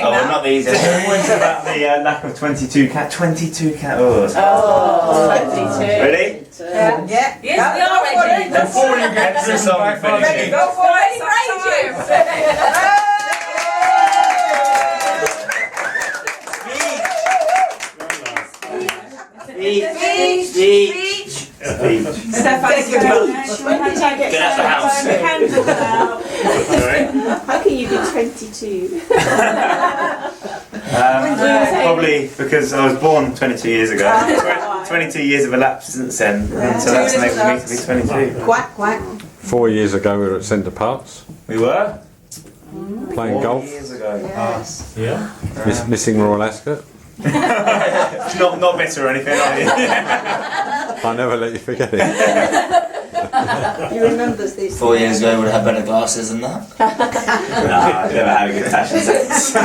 Oh, well, not the easiest. Points about the lack of 22 cat. 22 cat. Oh, 22. Ready? Yeah. Yes, we are ready. Before you get the song finishing. Go for it. Speech. Stefan's Get out the house. How can you be 22? Probably because I was born 22 years ago. 22 years have elapsed since then, so that's enabled me to be 22. Quack, quack. 4 years ago we were at Centre Parks We were? playing 4 golf, years ago. Yes. Yeah. missing Royal Ascot. Not bitter or anything, are you? I never let you forget it. He remembers these 4 years ago, would have had better glasses than that. No, I've never had a good fashion sense. So,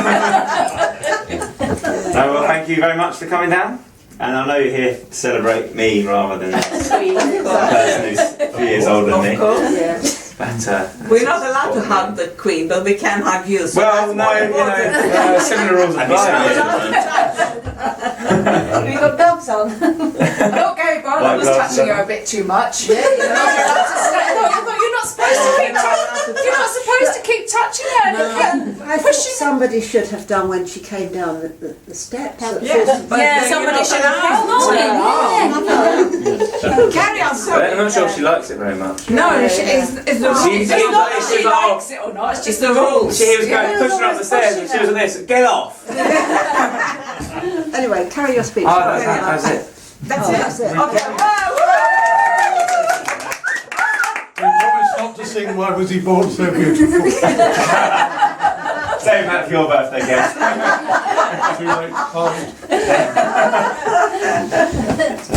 well, thank you very much for coming down. And I know you're here to celebrate me rather than the person who's a few years older than me. Of course, yeah. But, We're not allowed to hug the Queen, but we can hug you. So well, no, similar rules apply. We've got gloves on. Look, Gary Barlow was touching her a bit too much. You're not supposed to keep you're not supposed to keep touching her. I thought somebody should have done when she came down the steps. Yeah, somebody should have held on. Carry on, I'm sorry. not sure she likes it very much. No, it's the rules. She's It's not that she like, oh, likes it or not, it's just the rules. She was going pushing her up the stairs and she was like this, get off! Anyway, carry your speech. Oh, that's it. That's That's it. Okay. We promised not to sing Why Was He Born So Beautiful? Save that for your birthday, guest. Too late.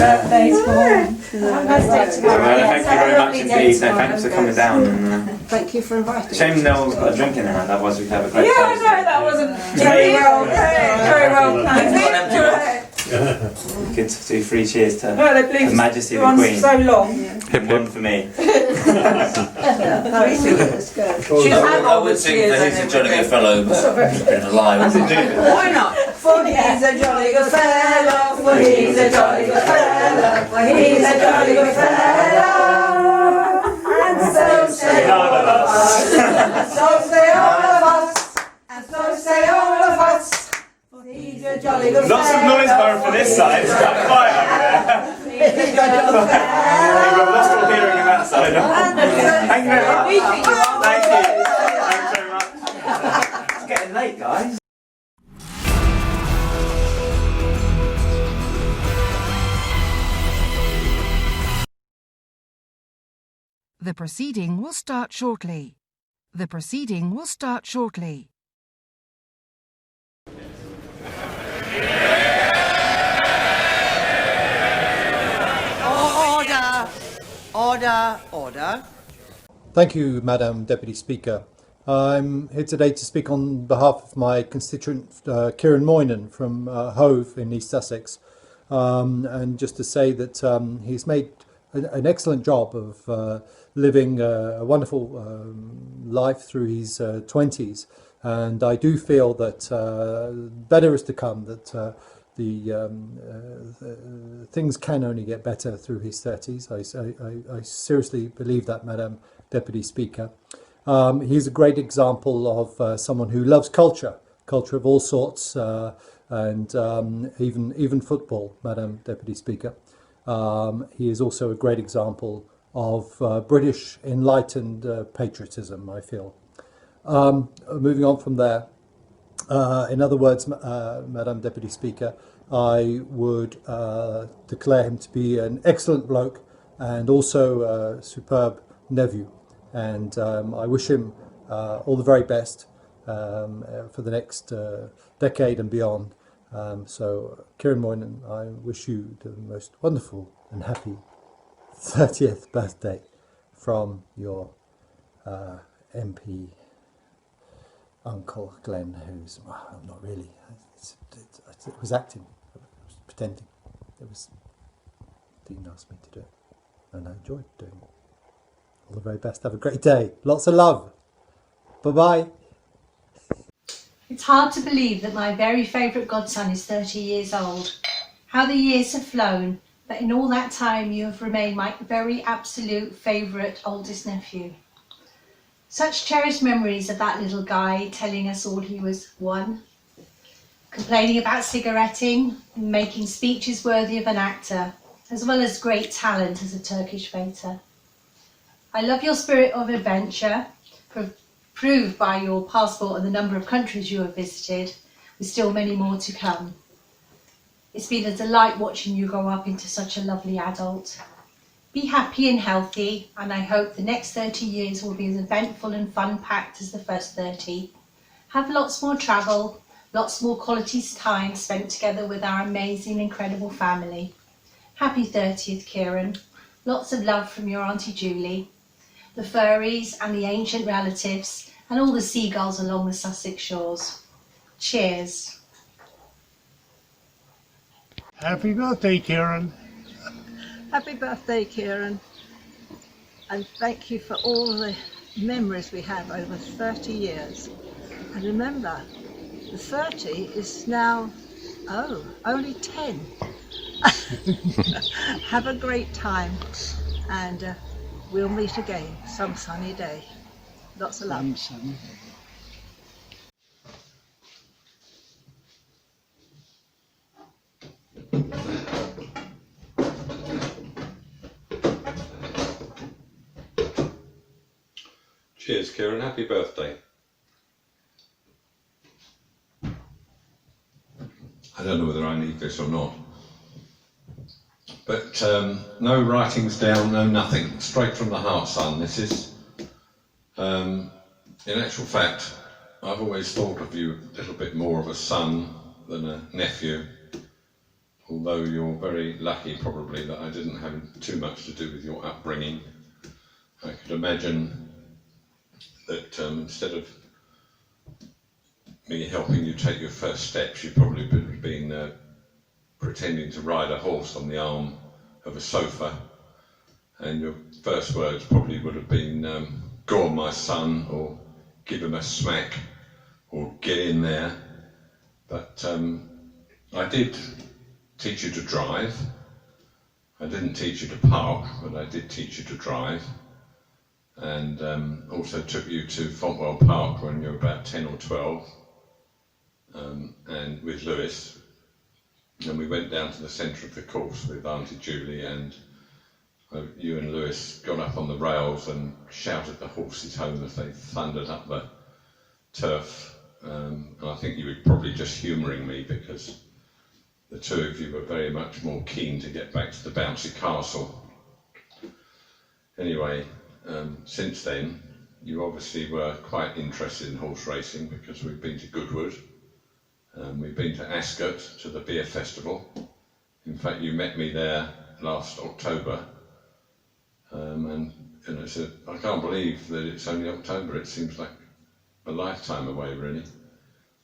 Birthday's born. Thank you very much indeed. No, thanks for coming down. And, Thank you for inviting shame us. no one's got a drink in their hand, otherwise we'd have a great Yeah, time. no, that wasn't very well planned. Good to do 3 cheers to No, they believe Her Majesty the on Queen. so long. And one for me. Let's go. She's had I all would the sing cheers for He's a and Jolly Good everything. Fellow, but he's been alive. Why not? For he's a jolly good fellow, for he's a jolly good fellow, for he's a jolly good fellow. And so say all of us, and so say all of us, and so say all of us. For he's a jolly good fellow. Lots of noise going from this side. It's quite quiet over there. He's a jolly good fellow. We've got lots of hearing on that side. Thank you very much. Thank you. Thanks very much. It's getting late, guys. The proceeding will start shortly. The proceeding will start shortly. Order, order, order. Thank you, Madam Deputy Speaker. I'm here today to speak on behalf of my constituent Ciaran Moynan from Hove in East Sussex, and just to say that he's made an excellent job of living a wonderful life through his 20s, and I do feel that better is to come, that things can only get better through his 30s. I seriously believe that, Madam Deputy Speaker. He's a great example of someone who loves culture of all sorts, and even football, Madam Deputy Speaker. He is also a great example of British enlightened patriotism, I feel. Moving on from there, in other words, Madam Deputy Speaker, I would declare him to be an excellent bloke and also a superb nephew. And I wish him all the very best for the next decade and beyond. So, Ciaran Moynan, I wish you the most wonderful and happy 30th birthday from your MP uncle Glenn, who's not really, it was acting, it was pretending, didn't ask me to do it, and I enjoyed doing it. All the very best, have a great day, lots of love, bye bye. It's hard to believe that my very favourite godson is 30 years old. How the years have flown, but in all that time you have remained my very absolute favourite oldest nephew. Such cherished memories of that little guy telling us all he was one, complaining about cigaretting and making speeches worthy of an actor, as well as great talent as a Turkish waiter. I love your spirit of adventure, proved by your passport and the number of countries you have visited, with still many more to come. It's been a delight watching you grow up into such a lovely adult. Be happy and healthy, and I hope the next 30 years will be as eventful and fun-packed as the first 30. Have lots more travel, lots more quality time spent together with our amazing, incredible family. Happy 30th, Ciaran. Lots of love from your Auntie Julie, the furries and the ancient relatives, and all the seagulls along the Sussex shores. Cheers. Happy birthday, Ciaran. Happy birthday, Ciaran. And thank you for all the memories we have over 30 years. And remember, the 30 is now, only 10. Have a great time, and we'll meet again some sunny day. Lots of love. Cheers, Ciaran. Happy birthday. I don't know whether I need this or not. But no writings down, no nothing. Straight from the heart, son. This is, in actual fact, I've always thought of you a little bit more of a son than a nephew. Although you're very lucky, probably, that I didn't have too much to do with your upbringing. I could imagine that instead of me helping you take your first steps, you probably would have been pretending to ride a horse on the arm of a sofa, and your first words probably would have been, "Go on, my son," or "Give him a smack," or "Get in there." But I did teach you to drive. I didn't teach you to park, but I did teach you to drive. And also took you to Fontwell Park when you were about 10 or 12, and with Lewis. And we went down to the centre of the course with Auntie Julie, and you and Lewis got up on the rails and shouted the horses home as they thundered up the turf. And I think you were probably just humouring me, because the two of you were very much more keen to get back to the bouncy castle. Anyway, since then, you obviously were quite interested in horse racing, because we've been to Goodwood, we've been to Ascot, to the beer festival. In fact, you met me there last October, and I said, I can't believe that it's only October. It seems like a lifetime away, really.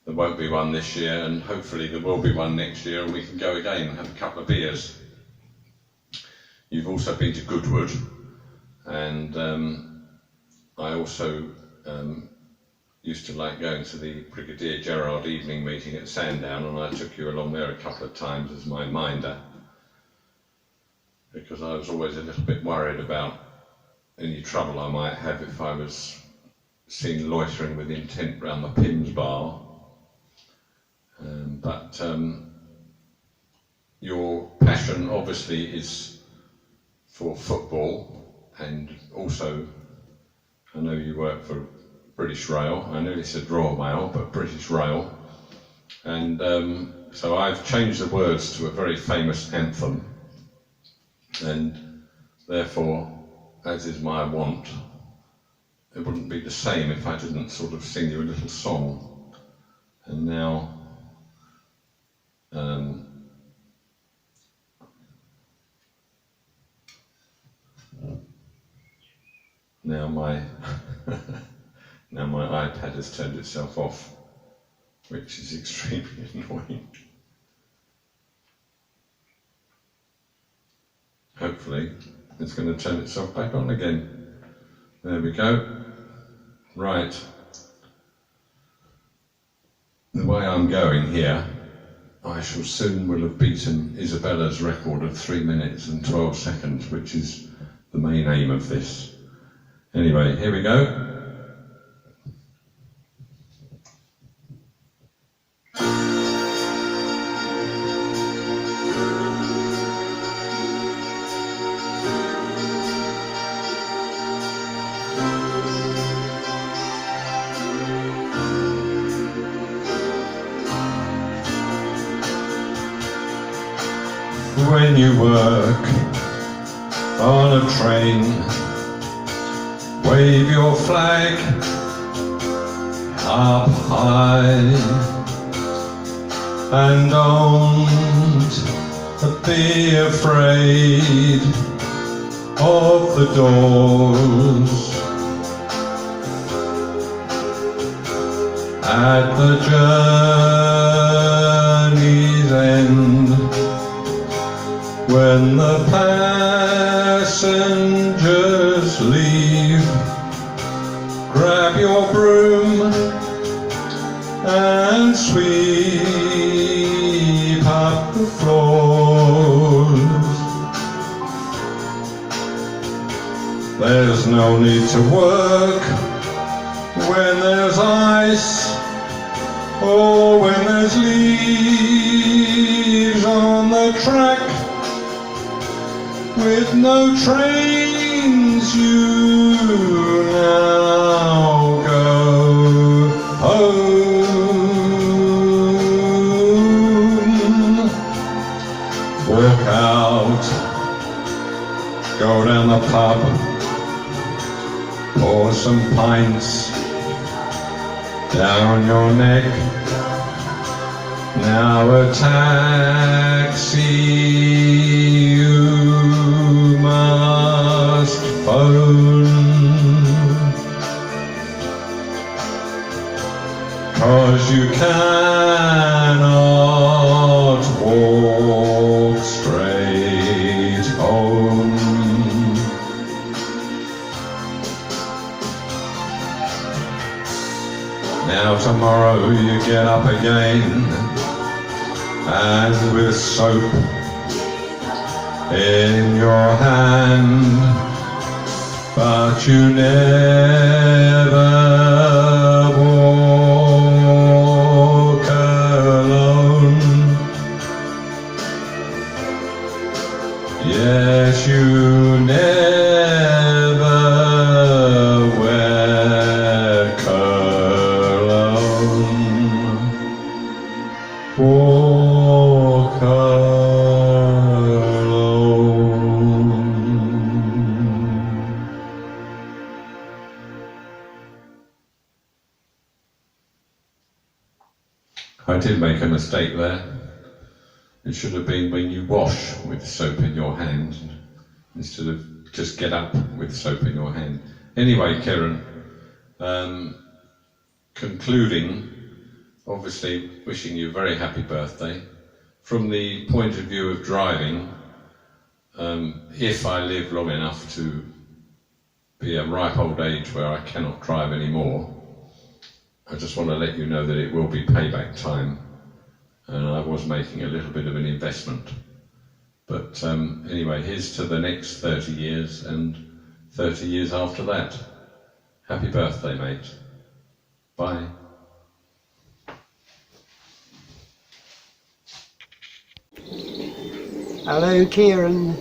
There won't be one this year, and hopefully there will be one next year, and we can go again and have a couple of beers. You've also been to Goodwood, and I also used to like going to the Brigadier Gerard evening meeting at Sandown, and I took you along there a couple of times as my minder, because I was always a little bit worried about any trouble I might have if I was seen loitering with intent round the Pims bar. But your passion obviously is for football, and also I know you work for British Rail. I nearly said Royal Mail, but British Rail. And so I've changed the words to a very famous anthem, and therefore, as is my wont, it wouldn't be the same if I didn't sort of sing you a little song. And now now my iPad has turned itself off, which is extremely annoying. Hopefully it's going to turn itself back on again. There we go. Right. the way I'm going here, I shall soon will have beaten Isabella's record of 3 minutes and 12 seconds, which is the main aim of this. Anyway, here we go. When you work on a train, wave your flag up high and don't be afraid of the doors at the journey's end. When the passengers leave, grab your broom and sweep up the floors. There's no need to work when there's ice or when there's leaves on the track. With no trains you now go home. Walk out, go down the pub, pour some pints down your neck. Now a taxi must phone, 'cause you cannot walk straight home. Now tomorrow you get up again, and with soap in your hand, but you never walk alone. Yes, you never wear cologne. Walk I did make a mistake there. It should have been when you wash with soap in your hand, instead of just get up with soap in your hand. Anyway, Ciaran, concluding, obviously wishing you a very happy birthday. From the point of view of driving, if I live long enough to be a ripe old age where I cannot drive anymore, I just want to let you know that it will be payback time, and I was making a little bit of an investment. But anyway, here's to the next 30 years and 30 years after that. Happy birthday, mate. Bye. Hello, Ciaran.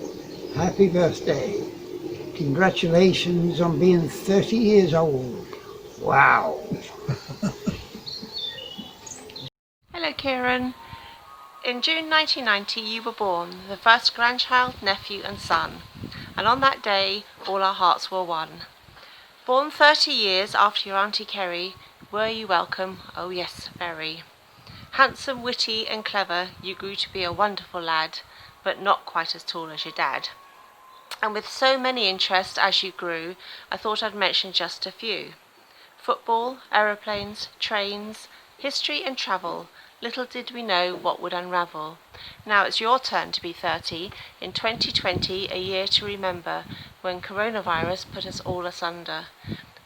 Happy birthday. Congratulations on being 30 years old. Wow. Hello, Ciaran. In June 1990 you were born, the first grandchild, nephew and son, and on that day all our hearts were one. Born 30 years after your Auntie Kerry, were you welcome? Oh yes, very. Handsome, witty and clever, you grew to be a wonderful lad, but not quite as tall as your dad. And with so many interests as you grew, I thought I'd mention just a few. Football, aeroplanes, trains, history and travel. Little did we know what would unravel. Now it's your turn to be 30, in 2020, a year to remember, when coronavirus put us all asunder.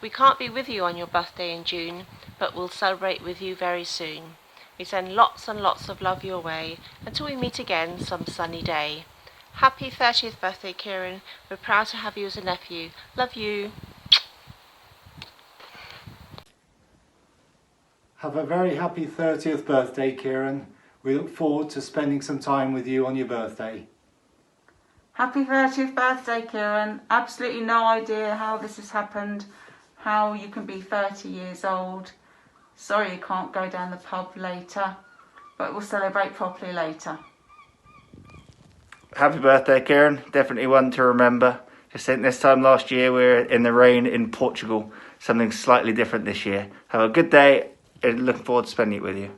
We can't be with you on your birthday in June, but we'll celebrate with you very soon. We send lots and lots of love your way until we meet again some sunny day. Happy 30th birthday, Ciaran. We're proud to have you as a nephew. Love you. Have a very happy 30th birthday, Ciaran. We look forward to spending some time with you on your birthday. Happy 30th birthday, Ciaran. Absolutely no idea how this has happened, how you can be 30 years old. Sorry you can't go down the pub later, but we'll celebrate properly later. Happy birthday, Ciaran. Definitely one to remember. Just think this time last year we were in the rain in Portugal. Something slightly different this year. Have a good day and looking forward to spending it with you.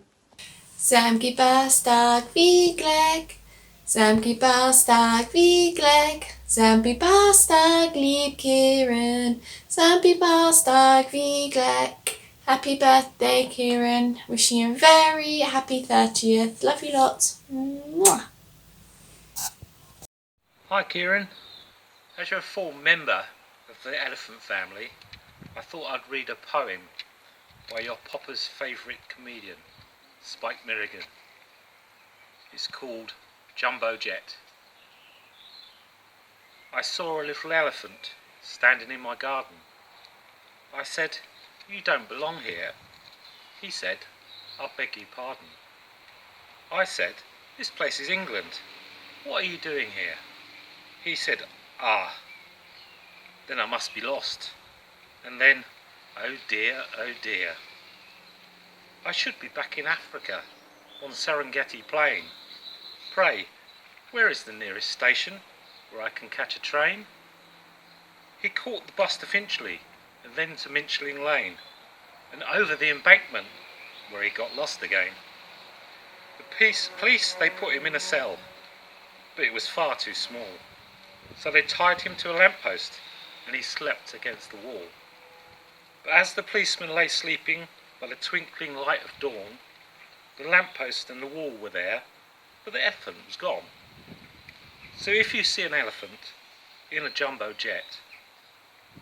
Samki bastard vigleg. Samki bastard vigleg. Sampi bastard lieb Ciaran. Sampi bastard vigleg. Happy birthday, Ciaran. Wishing you a very happy 30th. Love you lots. Mwah. Hi Ciaran. As you're a full member of the elephant family, I thought I'd read a poem by your Papa's favourite comedian, Spike Milligan. It's called Jumbo Jet. I saw a little elephant standing in my garden. I said, "You don't belong here." He said, "I beg your pardon." I said, "This place is England. What are you doing here?" He said, "Ah, then I must be lost." And then, oh dear, I should be back in Africa, on Serengeti Plain. Pray, where is the nearest station where I can catch a train? He caught the bus to Finchley, and then to Minchlin Lane, and over the embankment, where he got lost again. The police, they put him in a cell, but it was far too small. So they tied him to a lamppost, and he slept against the wall. But as the policeman lay sleeping by the twinkling light of dawn, the lamppost and the wall were there, but the elephant was gone. So if you see an elephant in a jumbo jet,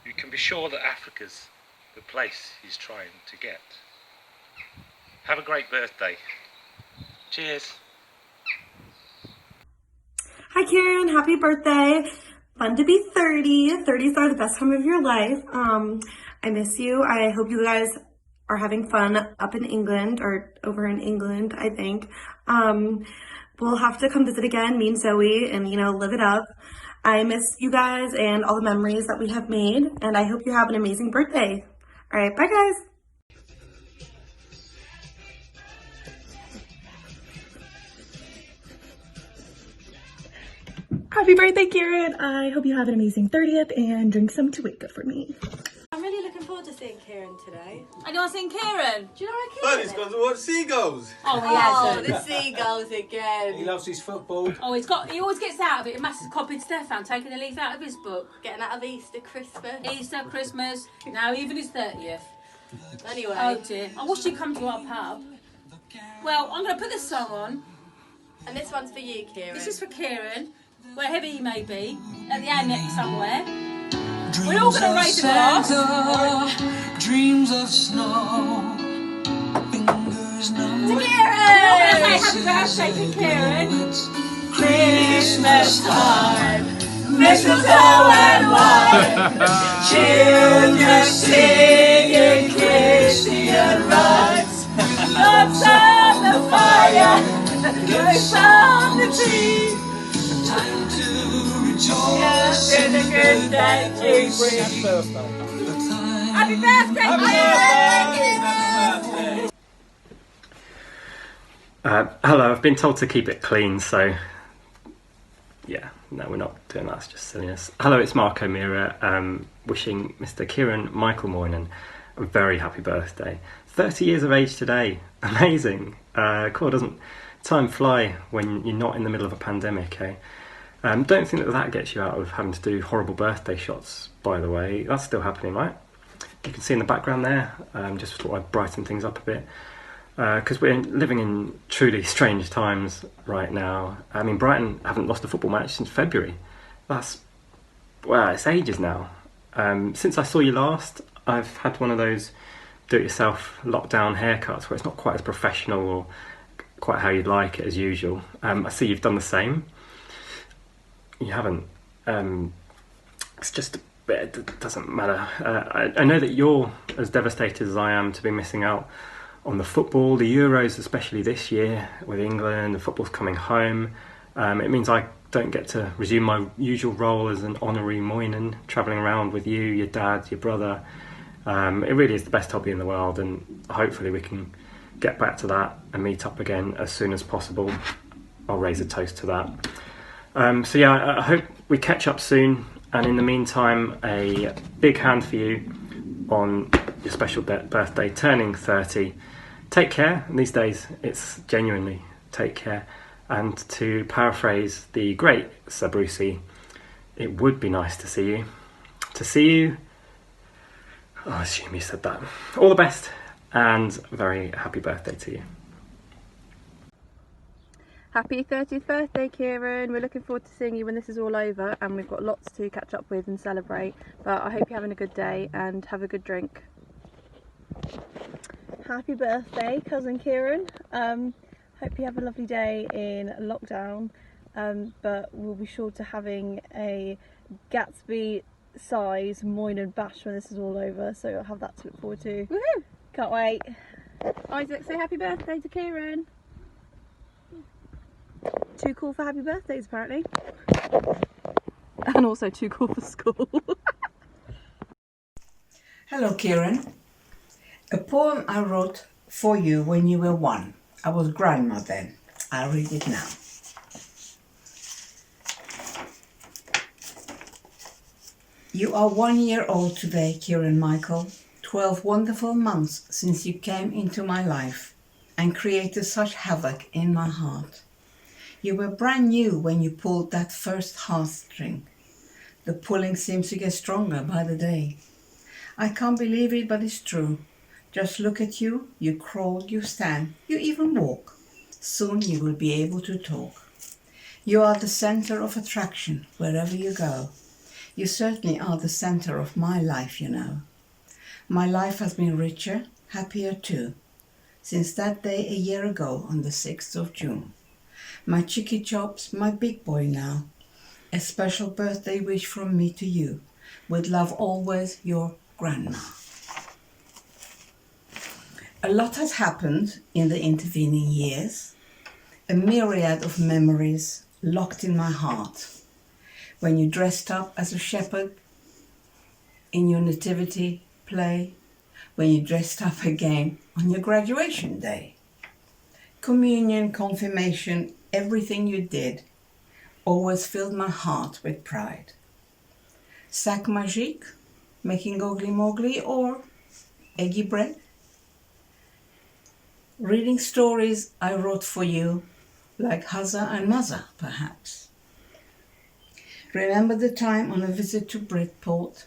you can be sure that Africa's the place he's trying to get. Have a great birthday. Cheers. Hi Ciaran, happy birthday. Fun to be 30. 30s are the best time of your life. I miss you. I hope you guys are having fun up in England, or over in England, I think. We'll have to come visit again, me and Zoe, and, live it up. I miss you guys and all the memories that we have made, and I hope you have an amazing birthday. All right, bye guys. Happy birthday, Ciaran. I hope you have an amazing 30th and drink some to wake up for me. I'm really looking forward to seeing Ciaran today. I know I've seen Ciaran. Do you know where Ciaran is? He's gone to watch seagulls. Oh, the seagulls again. He loves his football. Oh, he always gets out of it. Massive copied Stefan, taking the leaf out of his book. Getting out of Easter, Christmas, now even his 30th. Anyway. Oh dear, I wish you'd come to our pub. Well, I'm going to put this song on. And this one's for you, Ciaran. This is for Ciaran, wherever he may be, at the annex somewhere. We're all going to raise a glass. Dreams of snow, fingers numb. To Ciaran! We're all going to say happy birthday to Ciaran. Christmas time, mistletoe and wine, children singing Christian rites. Lots on the fire, gifts on the tree. Time to rejoice in the good that you bring. Happy birthday, Ciaran! Hello, I've been told to keep it clean, so yeah, no, we're not doing that, it's just silliness. Hello, it's Mark O'Meara, wishing Mr. Ciaran Michael Moynan a very happy birthday. 30 years of age today, amazing. Cool, doesn't time fly when you're not in the middle of a pandemic, eh? Don't think that gets you out of having to do horrible birthday shots, by the way. That's still happening, right? You can see in the background there, just thought I'd brighten things up a bit. Because we're living in truly strange times right now. I mean, Brighton haven't lost a football match since February. Well, it's ages now. Since I saw you last, I've had one of those do-it-yourself lockdown haircuts where it's not quite as professional or quite how you'd like it as usual. I see you've done the same. You haven't. It's just it doesn't matter. I know that you're as devastated as I am to be missing out on the football, the Euros, especially this year with England. The football's coming home. It means I don't get to resume my usual role as an honorary Moynan, travelling around with you, your dad, your brother. It really is the best hobby in the world, and hopefully we can get back to that and meet up again as soon as possible. I'll raise a toast to that. So yeah, I hope we catch up soon, and in the meantime, a big hand for you on your special birthday, turning 30. Take care. These days, it's genuinely take care. And to paraphrase the great Sir Brucey, it would be nice to see you. To see you, I assume you said that. All the best, and very happy birthday to you. Happy 30th birthday, Ciaran. We're looking forward to seeing you when this is all over, and we've got lots to catch up with and celebrate. But I hope you're having a good day and have a good drink. Happy birthday, cousin Ciaran. Hope you have a lovely day in lockdown, but we'll be sure to having a Gatsby size Moynan bash when this is all over, so I'll have that to look forward to. Woohoo! Can't wait. Isaac, say happy birthday to Ciaran. Too cool for happy birthdays, apparently. And also too cool for school. Hello, Ciaran. A poem I wrote for you when you were 1. I was grandma then. I'll read it now. You are 1 year old today, Ciaran Michael. 12 wonderful months since you came into my life and created such havoc in my heart. You were brand new when you pulled that first heartstring. The pulling seems to get stronger by the day. I can't believe it, but it's true. Just look at you. You crawl, you stand, you even walk. Soon you will be able to talk. You are the center of attraction wherever you go. You certainly are the center of my life, you know. My life has been richer, happier too, since that day a year ago on the 6th of June. My chicky chops, my big boy now. A special birthday wish from me to you. With love always, your grandma. A lot has happened in the intervening years. A myriad of memories locked in my heart. When you dressed up as a shepherd in your nativity play. When you dressed up again on your graduation day. Communion, confirmation, everything you did always filled my heart with pride. Sac magique, making goggly moggly, or eggy bread. Reading stories I wrote for you, like Hazza and Mazza, perhaps. Remember the time on a visit to Bridport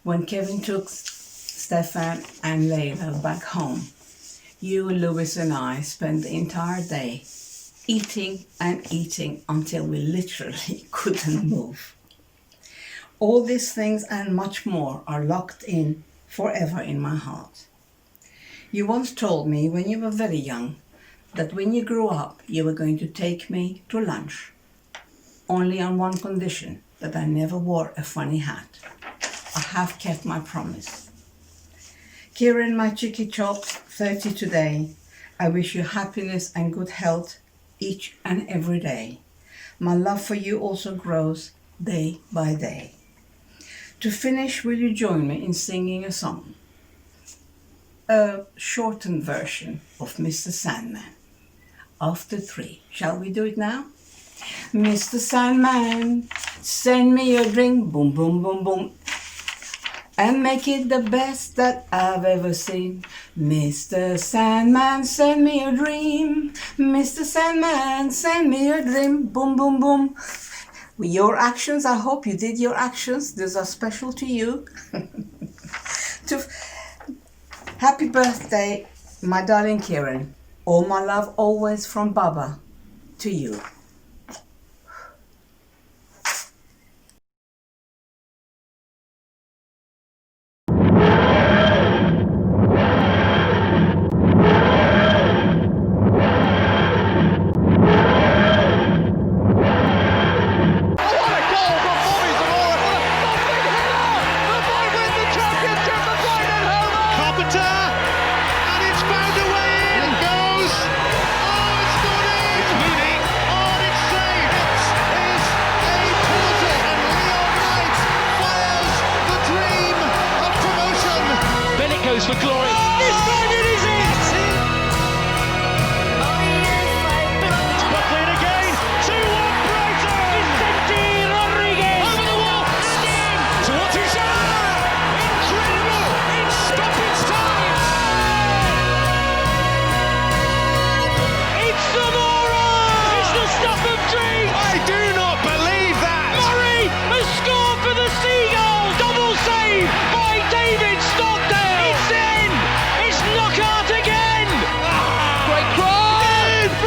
when Kevin took Stefan and Layla back home. You, Louis and I spent the entire day eating and eating until we literally couldn't move. All these things and much more are locked in forever in my heart. You once told me when you were very young that when you grew up you were going to take me to lunch, only on one condition, that I never wore a funny hat. I have kept my promise. Ciaran, my chicky chops, 30 today. I wish you happiness and good health each and every day. My love for you also grows day by day. To finish, will you join me in singing a song? A shortened version of Mr. Sandman. After 3. Shall we do it now? Mr. Sandman, send me your drink, boom, boom, boom, boom, and make it the best that I've ever seen. Mr. Sandman, send me a dream. Mr. Sandman, send me a dream, boom, boom, boom. With your actions, I hope you did your actions. These are special to you. Happy birthday, my darling Ciaran. All my love always from Baba to you. goes for glory. This time it is in! It's Buckley again. 2-1 Brighton. Vicente Rodriguez. Over the wall. Again. Towards his incredible. In stoppage time. It's Zamora. It's the stuff of dreams. I do not believe that. Murray has scored for the Seagulls. Double save by David Stockdale. It's in. It's knockout again. Great cross.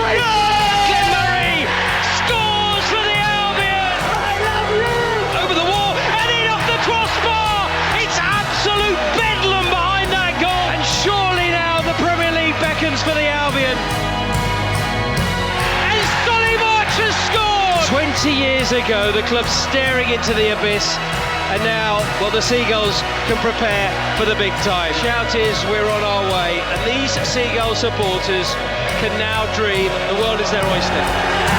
Glenn Murray scores for the Albion. I love you. Over the wall and in off the crossbar. It's absolute bedlam behind that goal. And surely now the Premier League beckons for the Albion. And Solly March has scored. 20 years ago, the club staring into the abyss. And now, well, the Seagulls can prepare for the big time. Shout is, we're on our way. And these Seagull supporters can now dream the world is their oyster.